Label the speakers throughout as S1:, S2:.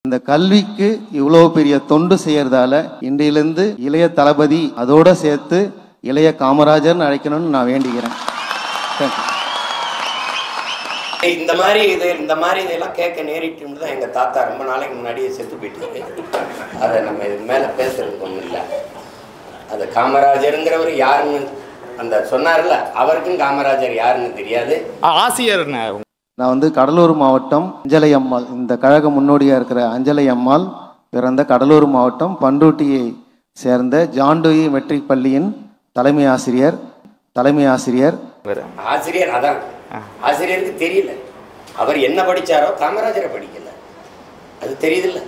S1: இந்த கல்விக்கு இவ்வளோ பெரிய தொண்டு செய்யறதால இன்றையிலிருந்து இளைய தளபதி அதோட சேர்த்து இளைய காமராஜர்னு அழைக்கணும்னு நான் வேண்டிக்கிறேன்.
S2: இந்த மாதிரி இதெல்லாம் கேட்க நேரிட்டு தான் எங்கள் தாத்தா ரொம்ப நாளைக்கு முன்னாடியே செத்து போயிட்டு. அதை நம்ம இது மேலே பேசுறதுக்கு ஒன்றும் இல்லை. அது காமராஜருங்கிறவர் யாருன்னு அந்த சொன்னார்ல, அவருக்கும் காமராஜர் யாருன்னு தெரியாது.
S3: ஆசிரியர்
S1: நான் கடலூர் மாவட்டம் அஞ்சலை அம்மாள், இந்த கழக முன்னோடியாக இருக்கிற அஞ்சலை அம்மாள் பிறந்த கடலூர் மாவட்டம் பண்ருட்டியை சேர்ந்த ஜான்டோயி மெட்ரிக் பள்ளியின் தலைமை ஆசிரியர்.
S2: அதான் ஆசிரியருக்கு தெரியல அவர் என்ன படிச்சாரோ, காமராஜரை படிக்கல, அது தெரியுதுல்ல.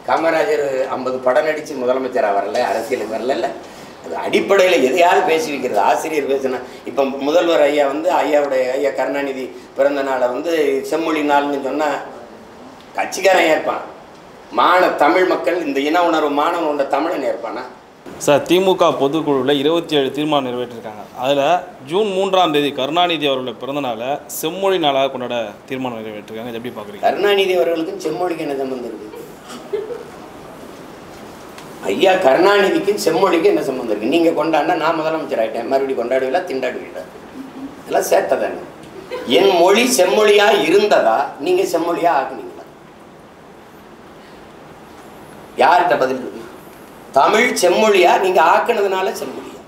S2: காமராஜர் 50 படம் நடிச்சு முதலமைச்சராக வரல, அரசியலுக்கு வரல. அது அடிப்படையில் எதையாவது பேசி வைக்கிறது. ஆசிரியர் பேசுனா இப்போ முதல்வர் ஐயா ஐயா கருணாநிதி பிறந்த நாளை செம்மொழி நாள்னு சொன்னால் கட்சிக்காரன் ஏற்பான். தமிழ் மக்கள் இந்த இன உணர்வு மாணவன் உண்ட தமிழன் ஏற்பானா?
S3: சார், திமுக பொதுக்குழுவில் 27 தீர்மானம் நிறைவேற்றிருக்காங்க. அதில் ஜூன் 3ஆம் தேதி கருணாநிதி அவர்களோட பிறந்தநாளை செம்மொழி நாளாக கொண்டாட தீர்மானம் நிறைவேற்றிருக்காங்க. எப்படி பார்க்குறீங்க?
S2: கருணாநிதி அவர்களுக்கும் செம்மொழிக்கு என்ன சம்பந்தம் இருக்குது? ஐயா கருணாநிதிக்கும் செம்மொழிக்கு என்ன சம்பந்தம் இருக்குது? நீங்கள் கொண்டாடினா நான் முதலமைச்சர் ஆகிட்டேன், மறுபடியும் கொண்டாடுவீங்களா, திண்டாடுவீங்களா? இதெல்லாம் சேட்டதானே. என் மொழி செம்மொழியாக இருந்ததா, நீங்கள் செம்மொழியாக ஆக்குனீங்களா? யார்கிட்ட பதில் இருக்கு? தமிழ் செம்மொழியா நீங்கள் ஆக்குனதுனால செம்மொழியா?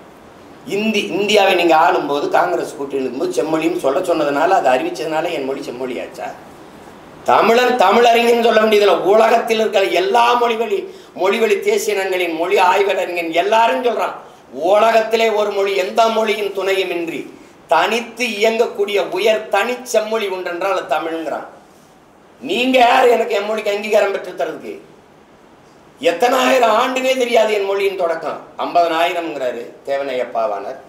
S2: இந்தியாவை நீங்கள் ஆளும்போது காங்கிரஸ் கூட்டணி இருக்கும்போது செம்மொழின்னு சொன்னதுனால, அதை அறிவிச்சதுனால என் மொழி செம்மொழியாச்சா? தமிழறிஞன்னு சொல்ல வேண்டியதில்லை. உலகத்தில் இருக்கிற எல்லா மொழிவழி தேசிய இனங்களின் மொழி ஆய்வறிஞன் எல்லாரும் சொல்றான், உலகத்திலே ஒரு மொழி எந்த மொழியின் துணையுமின்றி தனித்து இயங்கக்கூடிய உயர் தனி செம்மொழி உண்டென்றால் அது தமிழ்ங்கிறான். நீங்க யார் எனக்கு என் மொழிக்கு அங்கீகாரம் பெற்று தரதுக்கு? எத்தனாயிரம் ஆண்டுனே தெரியாது என் மொழியின் தொடக்கம். 50,000ங்கிறாரு தேவனையப்பாவானர்,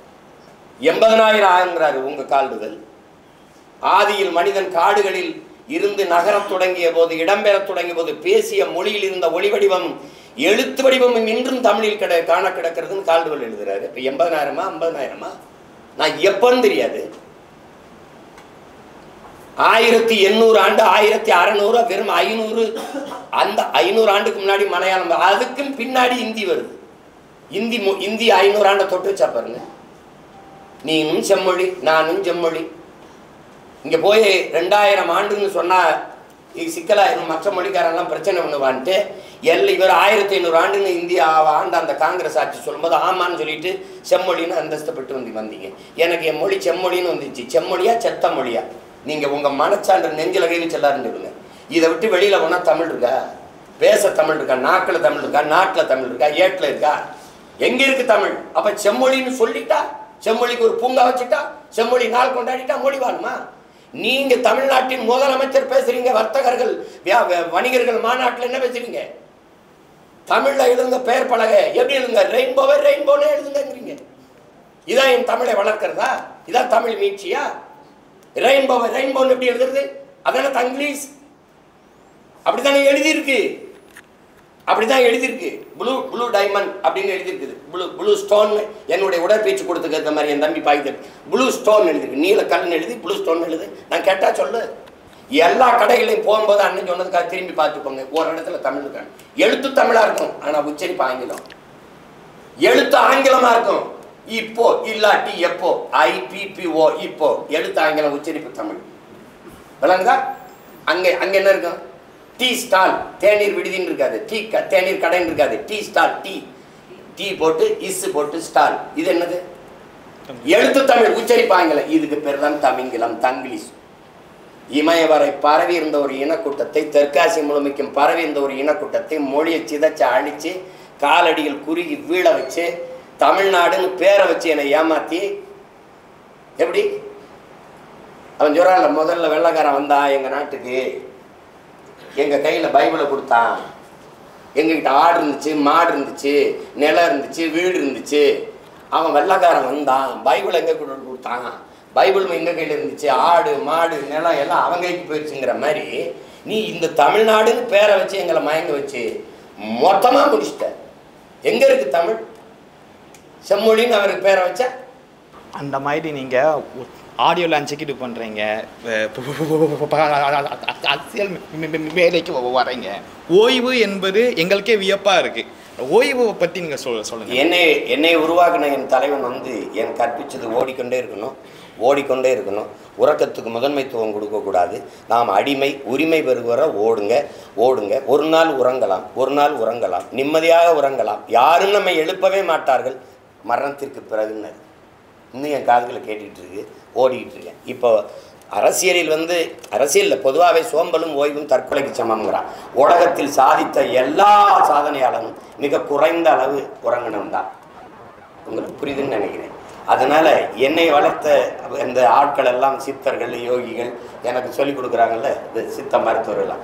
S2: 80,000 உங்க கால்டுதல். ஆதியில் மனிதன் காடுகளில் இருந்து நகரத் தொடங்கிய போது, இடம்பெறத் தொடங்கிய போது பேசிய மொழியில் இருந்த ஒளி வடிவமும் எழுத்து வடிவமும் இன்றும் தமிழில் காண கிடக்கிறதுன்னு கால்டுவல் எழுதுறாரு. இப்போ 80,000 50,000 நான் எப்பன்னு தெரியாது. 1800 ஆண்டு 1600 வெறும் 500. அந்த 500 ஆண்டுக்கு முன்னாடி மலையாளம், அதுக்கும் பின்னாடி இந்தி வருது. இந்தி 500 ஆண்டை தொட்டு வச்சா பாருங்க. நீனும் செம்மொழி நானும் செம்மொழி. இங்கே போய் 2000 ஆண்டுன்னு சொன்னால் இது சிக்கலாயிரும், மற்ற மொழிக்காரெல்லாம் பிரச்சனை பண்ணுவான்ட்டு இவர் 1500 ஆண்டுன்னு இந்தியா ஆண்ட அந்த காங்கிரஸ் ஆட்சி சொல்லும்போது ஆமான்னு சொல்லிட்டு செம்மொழின்னு அந்தஸ்தப்பட்டு வந்தீங்க. எனக்கு என் மொழி செம்மொழின்னு வந்துச்சு. செம்மொழியா செத்த மொழியா? நீங்கள் உங்கள் மனச்சான்று நெஞ்சில் கை வச்சு எல்லாரும் சொல்லுங்க. இதை விட்டு வெளியில் போனால் தமிழ் இருக்கா? பேச தமிழ் இருக்கா? நாக்கில் தமிழ் இருக்கா? நாட்டில் தமிழ் இருக்கா? ஏட்டில் இருக்கா? எங்கே இருக்கு தமிழ்? அப்போ செம்மொழின்னு சொல்லிட்டா, செம்மொழிக்கு ஒரு பூங்கா வச்சுட்டா, செம்மொழி நாள் கொண்டாடிட்டா மொழி வாழுமா? நீங்க தமிழ்நாட்டின் முதலமைச்சர் பேசுறீங்க, வர்த்தகர்கள் வணிகர்கள் மாநாட்டில் என்ன பேசுறீங்க? தமிழ்ல எழுதுங்க, பெயர் பலகை எப்படி எழுதுங்க? ரெயின்போன்னு எழுதுங்கிறீங்க. இதான் என் தமிழை வளர்க்கிறதா? இதான் தமிழ் மீட்சியா? ரெயின்போன்னு எப்படி எழுதுறது? அதான தங்கிலீஷ். அப்படித்தானே எழுதியிருக்கு. ப்ளூ டைமண்ட் அப்படின்னு எழுதியிருக்குது. Blue stone. என்னுடைய உடற்பயிற்சி கொடுத்துக்க மாதிரி என் தம்பி பாய்க்கு ப்ளூ ஸ்டோன் எழுதிருக்கு. நீல கல்னு எழுதி ப்ளூ ஸ்டோன் எழுது. நான் கேட்டா சொல்லு. எல்லா கடைகளையும் போகும்போது அண்ணன் சொன்னதுக்காக திரும்பி பார்த்துக்கோங்க. ஒரு இடத்துல தமிழ் இருக்காங்க. எழுத்து தமிழா இருக்கும், ஆனா உச்சரிப்பு ஆங்கிலம். எழுத்து ஆங்கிலமா இருக்கும். இப்போ இல்லாட்டி எப்போ, IPPO இப்போ. எழுத்து ஆங்கிலம், உச்சரிப்பு தமிழ். விளங்குதா? அங்க என்ன இருக்கும்? டீ ஸ்டால், தேநீர் விடுதின்னு இருக்காது. தேநீர் கடைன்னு இருக்காது. டீ ஸ்டால், டீ போட்டு இஸ் போட்டு ஸ்டால். இது என்னது? எழுத்து தமிழ், உச்சரிப்பாங்கல. இதுக்கு பேர் தான் தமிங்கிலம், தங்கிலீஷ். இமயவரை பரவி இருந்த ஒரு இனக்கூட்டத்தை, தெற்காசிய முழுமைக்கும் பரவி இருந்த ஒரு இனக்கூட்டத்தை மொழியை சிதைச்சு அழிச்சு காலடிகள் குறுகி வீழ வச்சு தமிழ்நாடுன்னு பேரை வச்சு என்னை ஏமாத்தி, எப்படி அவன் சொல்றான்ல, முதல்ல வெள்ளைக்காரன் வந்தான் எங்க நாட்டுக்கு, எங்க கையில பைபிளை கொடுத்தான், எங்ககிட்ட ஆடு இருந்துச்சு, மாடு இருந்துச்சு, நிலம் இருந்துச்சு, வீடு இருந்துச்சு. அவன் வெள்ளைக்காரன் வந்தான், பைபிள் எங்க கொடுத்தான், பைபிள் எங்க கையில இருந்துச்சு, ஆடு மாடு நிலம் எல்லாம் அவங்க கைக்கு போயிடுச்சுங்கிற மாதிரி நீ இந்த தமிழ்நாடுன்னு பேரை வச்சு எங்களை மயங்க வச்சு மொத்தமா முடிச்சிட்ட. எங்க இருக்கு தமிழ்? செம்மொழின்னு அவருக்கு பேரை வச்ச
S4: அந்த மாதிரி நீங்கள் ஆடியோ லான்ச்சுக்கு இது பண்ணுறீங்க, அரசியல் வேலைக்கு வரீங்க. ஓய்வு என்பது எங்களுக்கே வியப்பாக இருக்குது. ஓய்வை பற்றி நீங்கள் சொல்லுங்கள்.
S2: என்னை உருவாக்கின என் தலைவன் வந்து என் கற்பிச்சது ஓடிக்கொண்டே இருக்கணும். உறக்கத்துக்கு முதன்மைத்துவம் கொடுக்கக்கூடாது. நாம் அடிமை, உரிமை பெறுகிற ஓடுங்க. ஒரு நாள் உறங்கலாம், நிம்மதியாக உறங்கலாம். யாரும் நம்மை எழுப்பவே மாட்டார்கள் மரணத்திற்கு பிறகுன்னு இன்னும் என் காதுகளை கேட்டுக்கிட்டு இருக்கு, ஓடிக்கிட்டு இருக்கேன். இப்போ அரசியலில் பொதுவாகவே சோம்பலும் ஓய்வும் தற்கொலைக்கு சமம்ங்கிறான். உலகத்தில் சாதித்த எல்லா சாதனையாளனும் மிக குறைந்த அளவு உறங்கினம் தான். உங்களுக்கு புரியுதுன்னு நினைக்கிறேன். அதனால் என்னை வளர்த்த இந்த ஆட்கள் எல்லாம் சித்தர்கள், யோகிகள் எனக்கு சொல்லிக் கொடுக்குறாங்கல்ல, இந்த சித்த மருத்துவர்கள்லாம்,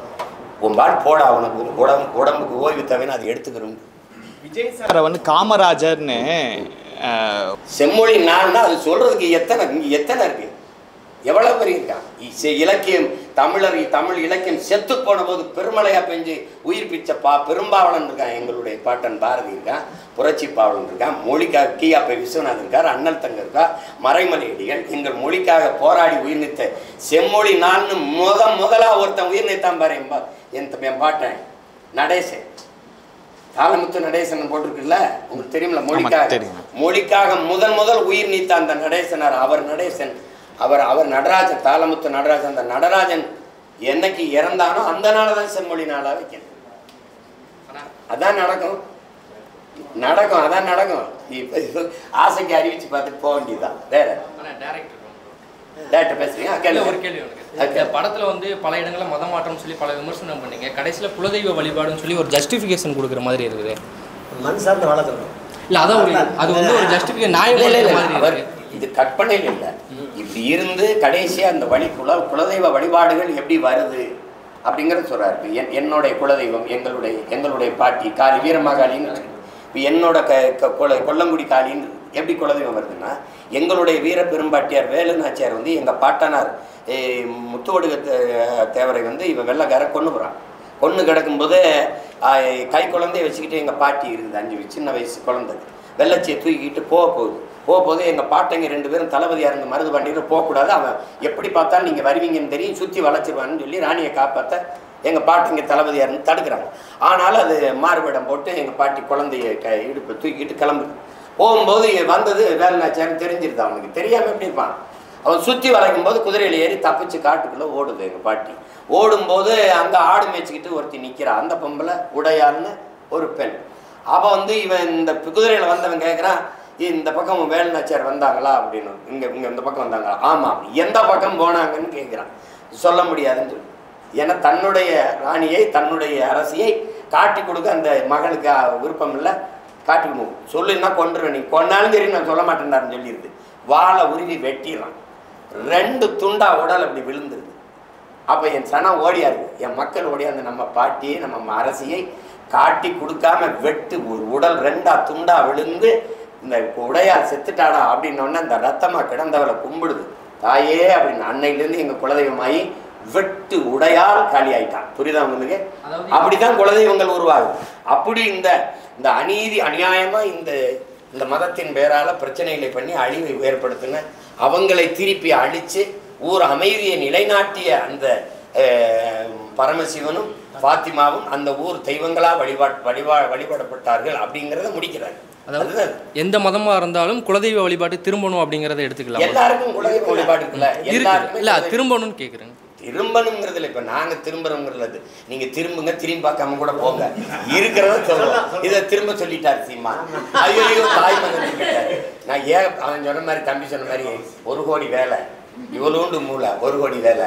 S2: உன்பால் போட அவனுக்கு உடம்புக்கு ஓய்வு தேவைன்னு அதை எடுத்துக்கிறோம்.
S4: விஜய் சாரை வந்து காமராஜர்னு
S2: செம்மொழி நான் அது சொல்கிறதுக்கு எத்தனை இருக்குது, எவ்வளோ பெரிய இருக்கான். இலக்கியம், தமிழ் இலக்கியம் செத்து போன போது பெருமழையாக பெஞ்சு உயிர் பிச்ச பெரும்பாவலன் இருக்கான், எங்களுடைய பாட்டன் பாரதி இருக்கான், புரட்சி பாவலன் இருக்கான், மொழிக்காக கியாப்பை விஸ்வநாதன் இருக்கார், அண்ணல் தங்க இருக்கா, மறைமலையடிகள், எங்கள் மொழிக்காக போராடி உயிர் நீத்த செம்மொழி நான் முதலாக ஒருத்தன் உயிர் நீத்தான் பாரு என் பாட்டன் நடேசன், தாளமுத்து நடேசன் போட்டிருக்குல்ல, உங்களுக்கு தெரியுமில்ல, மொழிக்காக முதல் உயிர் நீத்த அந்த நடேசனார், அவர் நடராஜன், தாளமுத்து நடராஜன். அந்த நடராஜன் என்னைக்கு இறந்தானோ அந்த நாளதான் செம்மொழி நாளா வைக்கணும். அதான் நடக்கும். ஆசைக்கு அறிவிச்சு பார்த்துட்டு போக வேண்டியதுதான். வேற டேரக்டர் பேசுறீங்க.
S5: ஒரு கேள்வி படத்துல வந்து பல இடங்களில் மத மாற்றம் சொல்லி பல விமர்சனம் பண்ணீங்க. கடைசியில் குலதெய்வ வழிபாடுன்னு சொல்லி ஒரு ஜஸ்டிஃபிகேஷன் கொடுக்குற மாதிரி இருக்குது.
S1: மண் சார்ந்த வளர்க்கணும்
S5: இல்லை, அதான் அது வந்து ஒரு ஜஸ்டிஃபிகேஷன் நியாயம்.
S2: இது கற்பனையில் இல்லை, இப்படி இருந்து கடைசியாக அந்த குலதெய்வ வழிபாடுகள் எப்படி வருது அப்படிங்கிறது சொல்கிறாரு. என்னுடைய குலதெய்வம் எங்களுடைய பாட்டி காளி வீரமாகாளின்னு, இப்போ என்னோட கொல்லங்குடி காளின்னு எப்படி குலதெய்வம் வருதுன்னா, எங்களுடைய வீர பெரும்பாட்டியார் வேலுநாச்சியார் வந்து எங்கள் பாட்டனார் முத்துவடுக தேவரை வந்து இவன் வெள்ளக்கார கொன்று கிடக்கும்போது கை குழந்தைய வச்சுக்கிட்டு எங்கள் பாட்டி இருக்குது, 5 சின்ன வயசு குழந்தை, வெள்ளச்சியை தூக்கிக்கிட்டு போகும்போது எங்கள் பாட்டைங்க 2 பேரும் தளபதியாக இருந்த மருது பாண்டியர் போகக்கூடாது, அவன் எப்படி பார்த்தாலும் நீங்கள் வருவீங்கன்னு தெரியும், சுற்றி வளைச்சிருவான்னு சொல்லி ராணியை காப்பாற்ற எங்கள் பாட்டிங்க தளபதியாக இருந்து தடுக்கிறாங்க. ஆனாலும் அது மாறுபடம் போட்டு எங்கள் பாட்டி குழந்தைய இடுப்பை தூக்கிக்கிட்டு கிளம்புது. போகும்போது வந்தது வேலுநாச்சியார்னு தெரிஞ்சிருது. அவனுக்கு தெரியாமல் எப்படி இருப்பான். அவன் சுற்றி வளைக்கும் போது குதிரையில் ஏறி தப்பிச்சு காட்டுக்குள்ளே ஓடுது எங்கள் பாட்டி. ஓடும்போது அங்கே ஆடு மேய்ச்சிக்கிட்டு ஒருத்தி நிற்கிறான். அந்த பொம்பளை உடையாள்னு ஒரு பெண். அவள் வந்து இவன் இந்த குதிரையில் வந்தவன் கேட்குறான், இந்த பக்கம் வேலுநாச்சியார் வந்தாங்களா அப்படின்னு. இங்கே இந்த பக்கம் வந்தாங்களா? ஆமாம். எந்த பக்கம் போனாங்கன்னு கேட்குறான். சொல்ல முடியாதுன்னு சொல்லி, ஏன்னா தன்னுடைய ராணியை, தன்னுடைய அரசியை காட்டி கொடுக்க அந்த மகளுக்கு விருப்பம் இல்லை. காட்டிக்கணும், சொல்லுன்னா கொண்டுருவேன், நீ கொண்டாலும் சரி நான் சொல்ல மாட்டேன்டாருன்னு சொல்லிடுது. வாழை உருவி வெட்டிடுறான். 2 துண்டா உடல் அப்படி விழுந்துருது. அப்போ என் சனம் ஓடியாரு, என் மக்கள் ஓடியாந்து நம்ம பாட்டியை, நம்ம அரசியை காட்டி கொடுக்காம வெட்டு, ஒரு உடல் 2 துண்டா விழுந்து இந்த உடையார் செத்துட்டாடா அப்படின்னோடனே அந்த ரத்தமாக கிடந்தவளை கும்பிடுது. தாயே அப்படின்னு அன்னையிலேருந்து எங்கள் குலதெய்வமாயி வெட்டு உடையால் காலி ஆயிட்டான். புரியுதா உங்களுக்கு? அப்படித்தான் குலதெய்வங்கள் உருவாகும். அப்படி இந்த அநீதி அநியாயமா இந்த மதத்தின் பேரால பிரச்சனைகளை பண்ணி அழிவை ஏற்படுத்தின அவங்களை திருப்பி அழிச்சு ஊர் அமைதியை நிலைநாட்டிய அந்த பரமசிவனும் பாத்திமாவும் அந்த ஊர் தெய்வங்களா வழிபடப்பட்டார்கள் அப்படிங்கிறத முடிக்கிறார்.
S5: அதாவது எந்த மதமா இருந்தாலும் குலதெய்வ வழிபாட்டு திரும்பணும் அப்படிங்கிறத எடுத்துக்கலாம்.
S2: எல்லாருக்கும் குலதெய்வ வழிபாடு இருக்குல்ல,
S5: இல்ல திரும்பணும்னு கேட்குறேன்.
S2: திரும்பணுங்கிறதுல இப்ப நாங்க திரும்புறோங்கிறது, நீங்க திரும்புங்க, திரும்பி பார்க்காம கூட போங்க, இருக்கிறத சொல்லுவோம். இதை திரும்ப சொல்லிட்டாரு சீமா. ஐயோ தாய் மகன் சொல்லிட்டாரு. நான் அவன் சொன்ன மாதிரி, தம்பி சொன்ன மாதிரி 1 கோடி வேலை, இவ்வளோண்டு மூளை, 1 கோடி வேலை.